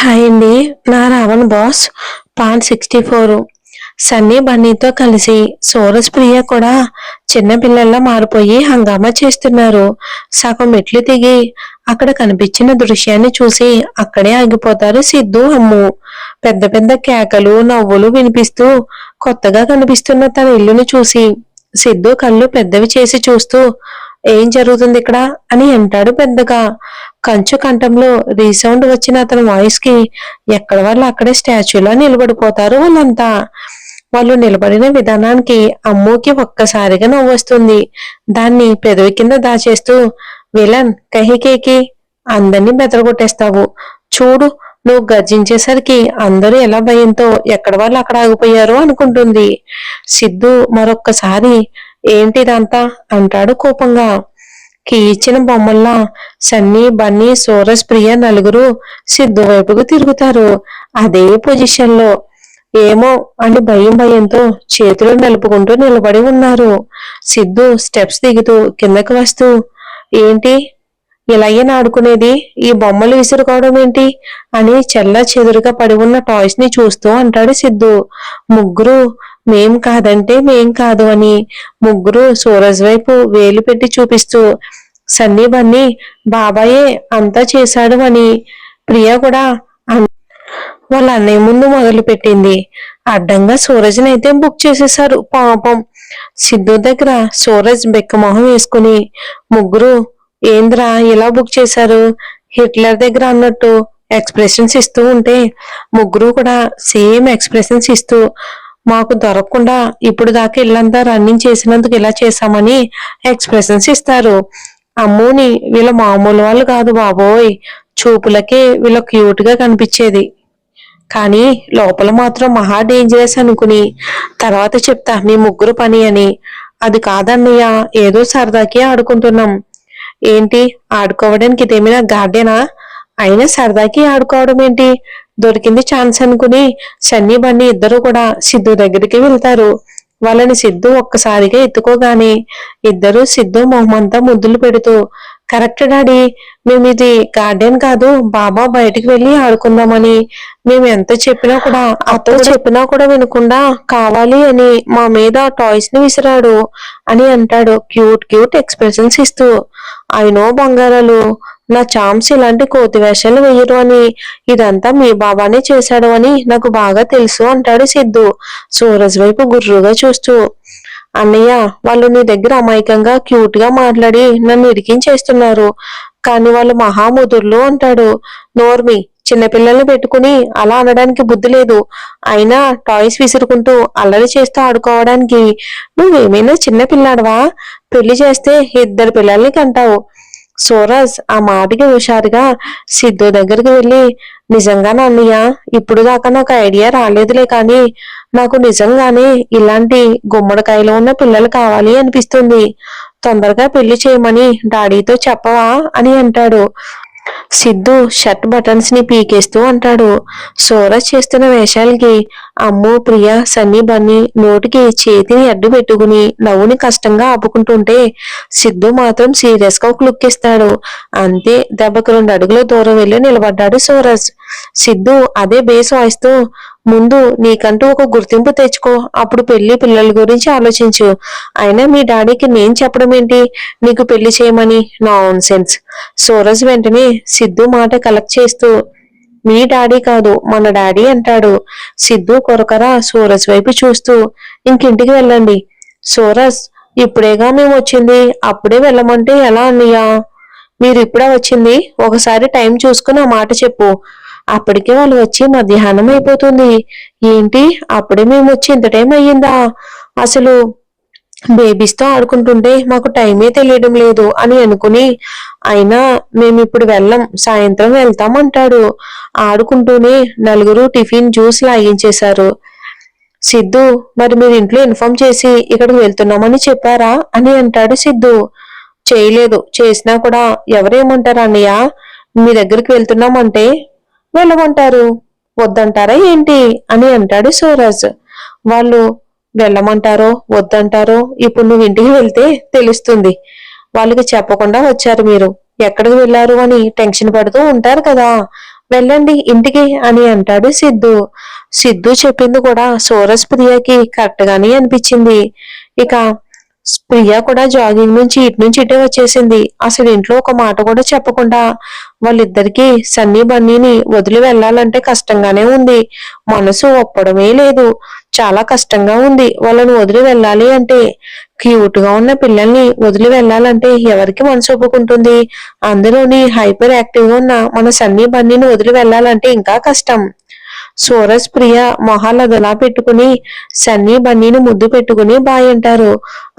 Hi అండి. నా Raavan boss pan 64. Sunny బన్నీతో కలిసి సోరస్ ప్రియ కూడా చిన్నపిల్లల్లా మారిపోయి హంగామా చేస్తున్నారు. సగం మెట్లు దిగి అక్కడ కనిపించిన దృశ్యాన్ని చూసి అక్కడే ఆగిపోతారు సిద్ధు, అమ్ము. పెద్ద పెద్ద కేకలు, నవ్వులు వినిపిస్తూ కొత్తగా కనిపిస్తున్న తన ఇల్లుని చూసి సిద్ధు కళ్ళు పెద్దవి చేసి చూస్తూ ఏం జరుగుతుంది ఇక్కడ అని అంటాడు పెద్దగా. కంచు కంఠంలో రీసౌండ్ వచ్చిన అతని వాయిస్ కి ఎక్కడ వాళ్ళు అక్కడే స్టాచ్యూలా నిలబడిపోతారు వాళ్ళంతా. వాళ్ళు నిలబడిన విధానానికి అమ్ముకి ఒక్కసారిగా నవ్వొస్తుంది. దాన్ని పెదవి కింద దాచేస్తూ, విలన్ కహికేకి అందరినీ బెదరగొట్టేస్తావు చూడు, నువ్వు గర్జించేసరికి అందరూ ఎలా భయంతో ఎక్కడ వాళ్ళు అక్కడ ఆగిపోయారు అనుకుంటుంది. సిద్ధు మరొక్కసారి ఏంటిదంతా అంటాడు కోపంగా. కీ ఇచ్చిన బొమ్మల్లా సన్నీ, బన్నీ, సోరస్, ప్రియ నలుగురు సిద్ధు వైపుకు తిరుగుతారు. అదే పొజిషన్ లో. ఏమో అని భయంతో చేతులు నలుపుకుంటూ నిలబడి ఉన్నారు. సిద్ధు స్టెప్స్ దిగుతూ కిందకు వస్తూ, ఏంటి ఇలాగే ఆడుకునేది, ఈ బొమ్మలు విసురుకోవడం ఏంటి అని చెల్లా చెదురుగా పడి ఉన్న టాయ్స్ ని చూస్తూ అంటాడు సిద్ధు. ముగ్గురు మేం కాదంటే మేం కాదు అని ముగ్గురు సూరజ్ వైపు వేలు పెట్టి చూపిస్తూ, సన్నీ బన్నీ బాబాయే అంతా చేశాడు అని ప్రియ కూడా వాళ్ళ అన్నయ్య ముందు మొదలు పెట్టింది. అడ్డంగా సూరజ్ని అయితే బుక్ చేసేశారు పాపం. సిద్ధు దగ్గర సూరజ్ బెక్కమొహం వేసుకుని, ముగ్గురు ఏంద్రా ఇలా బుక్ చేశారు, హిట్లర్ దగ్గర అన్నట్టు ఎక్స్ప్రెషన్స్ ఇస్తూ ఉంటే ముగ్గురు కూడా సేమ్ ఎక్స్ప్రెషన్స్ ఇస్తూ, మాకు దొరకకుండా ఇప్పుడు దాకా ఇల్లంతా రన్నింగ్ చేసినందుకు ఇలా చేశామని ఎక్స్ప్రెషన్స్ ఇస్తారు. అమ్మోని వీళ్ళ మామూలు వాళ్ళు కాదు బాబోయ్, చూపులకే వీళ్ళ క్యూట్ గా కనిపించేది, కానీ లోపల మాత్రం మహా డేంజరస్ అనుకుని తర్వాత చెప్తా మీ ముగ్గురు పని అని. అది కాదన్నయ్య, ఏదో సరదాకి ఆడుకుంటున్నాం. ఏంటి ఆడుకోవడానికి ఇదేమైనా గార్డెనా? అయినా సరదాకి ఆడుకోవడం ఏంటి, దొరికింది ఛాన్స్ అనుకుని సన్నీ బన్నీ ఇద్దరు కూడా సిద్ధు దగ్గరికి వెళ్తారు. వాళ్ళని సిద్ధు ఒక్కసారిగా ఎత్తుకోగానే ఇద్దరు సిద్ధు మొహమంతా ముద్దులు పెడుతూ, కరెక్ట్ డాడీ, మేము ఇది గార్డెన్ కాదు, బాబా బయటికి వెళ్ళి ఆడుకుందామని. మేము ఎంత చెప్పినా కూడా వినకుండా కావాలి అని మా మీద టాయ్స్ ని విసిరాడు అని అంటాడు క్యూట్ క్యూట్ ఎక్స్ప్రెషన్స్ ఇస్తూ. అయినో బంగారాలు, నా చామ్స్ ఇలాంటి కోతి వేషాలు వేయరు అని, ఇదంతా మీ బాబానే చేశాడు అని నాకు బాగా తెలుసు అంటాడు సిద్ధు సూరజ్ వైపు గుర్రుగా చూస్తూ. అన్నయ్య, వాళ్ళు నీ దగ్గర అమాయకంగా క్యూట్ గా మాట్లాడి నన్ను ఇరికించేస్తున్నారు, కానీ వాళ్ళు మహాముదుర్లు అంటాడు. నోర్మి, చిన్నపిల్లల్ని పెట్టుకుని అలా అనడానికి బుద్ధి లేదు. అయినా టాయ్స్ విసురుకుంటూ అల్లరి చేస్తూ ఆడుకోవడానికి నువ్వేమైనా చిన్న పిల్లాడవా? పెళ్లి చేస్తే ఇద్దరు పిల్లల్ని కంటావు. సూరజ్ ఆ మాటకి హుషారుగా సిద్ధు దగ్గరికి వెళ్ళి, నిజంగా అన్నయ్య, ఇప్పుడు దాకా నాకు ఐడియా రాలేదులే, కానీ నాకు నిజంగానే ఇలాంటి గుమ్మడికాయలు ఉన్న పిల్లలు కావాలి అనిపిస్తుంది. తొందరగా పెళ్లి చేయమని డాడీతో చెప్పవా అని అంటాడు. సిద్ధు షర్ట్ బటన్స్ ని పీకేస్తూ అంటాడు. సూరజ్ చేస్తున్న వేషాలకి అమ్ము, ప్రియ, సన్నీ బన్నీ నోటికి చేతిని అడ్డు పెట్టుకుని నవ్వుని కష్టంగా ఆపుకుంటుంటే సిద్ధు మాత్రం సీరియస్ గా ఒక లుక్ ఇస్తాడు. అంతే, దెబ్బకు 2 అడుగుల దూరం వెళ్ళి నిలబడ్డాడు సూరజ్. సిద్ధు అదే బేస్ వాయిస్తూ, ముందు నీకంటూ ఒక గుర్తింపు తెచ్చుకో, అప్పుడు పెళ్లి పిల్లల గురించి ఆలోచించు. అయినా మీ డాడీకి నేను చెప్పడం ఏంటి నీకు పెళ్లి చేయమని? Non sense. సూరజ్ వెంటనే సిద్ధు మాట కలెక్ట్ చేస్తూ, మీ డాడీ కాదు మన డాడీ అంటాడు. సిద్ధు కొరకరా సూరజ్ వైపు చూస్తూ, ఇంకింటికి వెళ్ళండి. సూరజ్, ఇప్పుడేగా మేము వచ్చింది, అప్పుడే వెళ్ళమంటే ఎలా అన్నయ్యా? మీరు ఇప్పుడే వచ్చింది, ఒకసారి టైం చూసుకుని ఆ మాట చెప్పు. అప్పటికే వాళ్ళు వచ్చి మధ్యాహ్నం అయిపోతుంది. ఏంటి అప్పుడే మేము వచ్చి ఇంత టైం అయ్యిందా? అసలు బేబీస్ తో ఆడుకుంటుంటే మాకు టైమే తెలియడం లేదు అని అనుకుని, అయినా మేమిప్పుడు వెళ్ళం, సాయంత్రం వెళ్తాం అంటాడు. ఆడుకుంటూనే నలుగురు టిఫిన్ జ్యూస్ లాగించేశారు. సిద్ధు, మరి మీరు ఇంట్లో ఇన్ఫార్మ్ చేసి ఇక్కడికి వెళ్తున్నామని చెప్పారా అని అంటాడు సిద్ధు. చేయలేదు, చేసినా కూడా ఎవరేమంటారా అన్నయ్య? మీ దగ్గరికి వెళ్తున్నామంటే వెళ్ళమంటారు, వద్దంటారా ఏంటి అని అంటాడు సూరజ్. వాళ్ళు వెళ్ళమంటారో వద్దంటారో ఇప్పుడు నువ్వు ఇంటికి వెళ్తే తెలుస్తుంది. వాళ్ళకి చెప్పకుండా వచ్చారు మీరు, ఎక్కడికి వెళ్ళారు అని టెన్షన్ పడుతూ ఉంటారు కదా, వెళ్ళండి ఇంటికి అని అంటాడు సిద్ధు. సిద్ధు చెప్పింది కూడా సోరస్ ప్రియకి కరెక్ట్ గానే అనిపించింది. ఇక ప్రియ కూడా జాగింగ్ నుంచి ఇటు నుంచి ఇటే వచ్చేసింది. అసలు ఇంట్లో ఒక మాట కూడా చెప్పకుండా వాళ్ళిద్దరికీ సన్నీ బన్నీని వదిలి వెళ్ళాలంటే కష్టంగానే ఉంది. మనసు ఒప్పడమే లేదు. చాలా కష్టంగా ఉంది వాళ్ళని వదిలి వెళ్ళాలి అంటే. క్యూట్ గా ఉన్న పిల్లల్ని వదిలి వెళ్ళాలంటే ఎవరికి మనసు ఒప్పుకుంటుంది? అందులోని హైపర్ యాక్టివ్ గా ఉన్న మన సన్నీ బన్నీని వదిలి వెళ్ళాలంటే ఇంకా కష్టం. సూరజ్ ప్రియ మొహాలు అదలా పెట్టుకుని సన్నీ బన్నీని ముద్దు పెట్టుకుని బాయ్ అంటారు.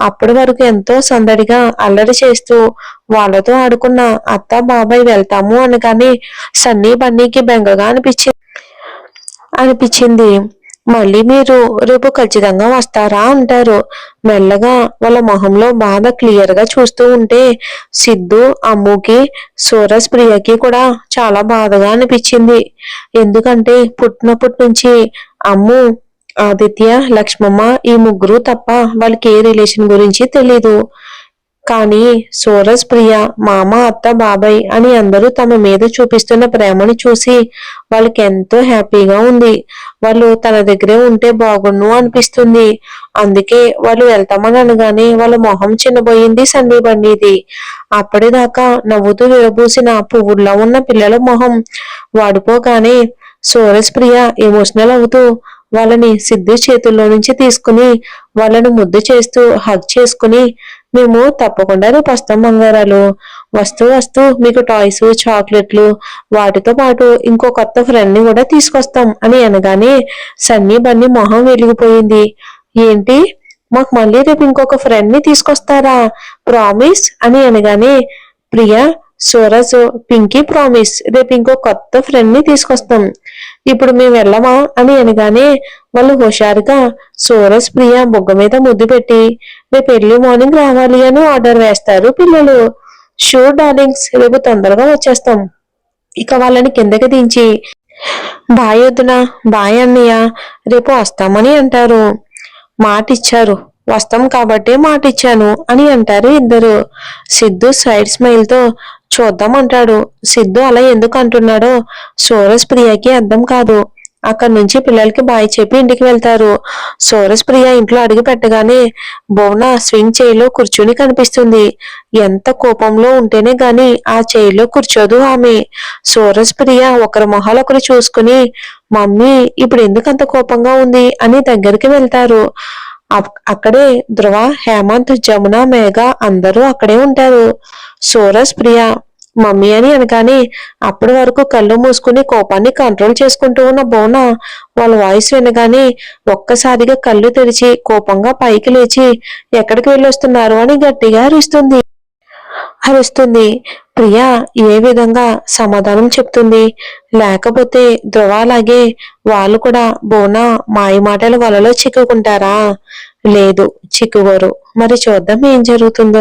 అప్పటి వరకు ఎంతో సందడిగా అల్లరి చేస్తూ వాళ్ళతో ఆడుకున్న అత్త బాబాయ్ వెళ్తాము అనగానే సన్నీ బన్నీకి బెంగగా అనిపించింది. మళ్ళీ మీరు రేపు ఖచ్చితంగా వస్తారా అంటారు. మెల్లగా వాళ్ళ మొహంలో బాధ క్లియర్ గా చూస్తూ ఉంటే సిద్ధు, అమ్ముకి, సూరజ్ ప్రియకి కూడా చాలా బాధగా అనిపించింది. ఎందుకంటే పుట్టినప్పటి నుంచి అమ్ము, ఆదిత్య, లక్ష్మమ్మ ఈ ముగ్గురు తప్ప వాళ్ళకి ఏ రిలేషన్ గురించి తెలీదు. కానీ సూరజ్ ప్రియ మామ, అత్త, బాబాయ్ అని అందరూ తమ మీద చూపిస్తున్న ప్రేమను చూసి వాళ్ళకి ఎంతో హ్యాపీగా ఉంది. వాళ్ళు తన దగ్గరే ఉంటే బాగుండు అనిపిస్తుంది. అందుకే వాళ్ళు వెళ్తామని అనగానే వాళ్ళ మొహం చిన్నబోయింది సన్నీ బన్నీది. అప్పటిదాకా నవ్వుతూ విరబూసిన పువ్వుల్లో ఉన్న పిల్లల మొహం వాడిపోగానే సూరజ్ ప్రియ ఎమోషనల్ అవుతూ వాళ్ళని సిద్ధు చేతుల్లో నుంచి తీసుకుని వాళ్ళని ముద్దు చేస్తూ హగ్ చేసుకుని మేము తప్పకుండా రేపు వస్తాం బంగారాలు. వస్తూ వస్తూ మీకు టాయ్స్, చాక్లెట్లు వాటితో పాటు ఇంకో కొత్త ఫ్రెండ్ ని కూడా తీసుకొస్తాం అని అనగానే సన్నీ బన్నీ మొహం వెలిగిపోయింది. ఏంటి, మాకు మళ్ళీ రేపు ఇంకొక ఫ్రెండ్ ని తీసుకొస్తారా? ప్రామిస్ అని అనగానే ప్రియా, సూరజ్, పింకీ ప్రామిస్ రేపు ఇంకో కొత్త ఫ్రెండ్ ని తీసుకొస్తాం. ఇప్పుడు మేము వెళ్ళమా అని అనగానే వాళ్ళు హుషారుగా సూరజ్ ప్రియ బొగ్గ మీద ముద్దు పెట్టి రేపు ఎర్లీ మార్నింగ్ రావాలి అని ఆర్డర్ వేస్తారు పిల్లలు. షూర్ డార్లింగ్స్, రేపు తొందరగా వచ్చేస్తాం. ఇక వాళ్ళని కిందకి దించి బాయ్ వదిన, బాయ్ అన్నయ్య, రేపు వస్తామని అంటారు. మాటిచ్చారు, వస్తాం కాబట్టే మాటిచ్చాను అని అంటారు ఇద్దరు. సిద్ధు సైడ్ స్మైల్ తో చూద్దాం అంటాడు. సిద్ధు అలా ఎందుకు అంటున్నాడో సూరజ్ ప్రియకి అర్థం కాదు. అక్కడి నుంచి పిల్లలకి బాయ్ చెప్పి ఇంటికి వెళ్తారు. సూరజ్ ప్రియ ఇంట్లో అడుగు పెట్టగానే భువన స్వింగ్ చైర్లో కూర్చుని కనిపిస్తుంది. ఎంత కోపంలో ఉంటేనే గాని ఆ చైర్లో కూర్చోదు ఆమె. సూరజ్ ప్రియ ఒకరి మొహాలు ఒకరు చూసుకుని మమ్మీ ఇప్పుడు ఎందుకు అంత కోపంగా ఉంది అని దగ్గరికి వెళ్తారు. అక్కడే ధ్రువ, హేమంత్, జమున, మేఘ అందరూ అక్కడే ఉంటారు. సూరజ్ ప్రియ మమ్మీ అని అనగానే అప్పటి వరకు కళ్ళు మూసుకుని కోపాన్ని కంట్రోల్ చేసుకుంటూ ఉన్న భువన వాళ్ళ వాయిస్ వినగానే ఒక్కసారిగా కళ్ళు తెరిచి కోపంగా పైకి లేచి ఎక్కడికి వెళ్ళొస్తున్నారు అని గట్టిగా అరుస్తుంది. ప్రియా ఏ విధంగా సమాధానం చెప్తుంది? లేకపోతే ధ్రువలాగే వాళ్ళు కూడా భువన మాయ మాటల వలలో చిక్కుకుంటారా? లేదు, చిక్కుకోరు. మరి చూద్దాం ఏం జరుగుతుందో.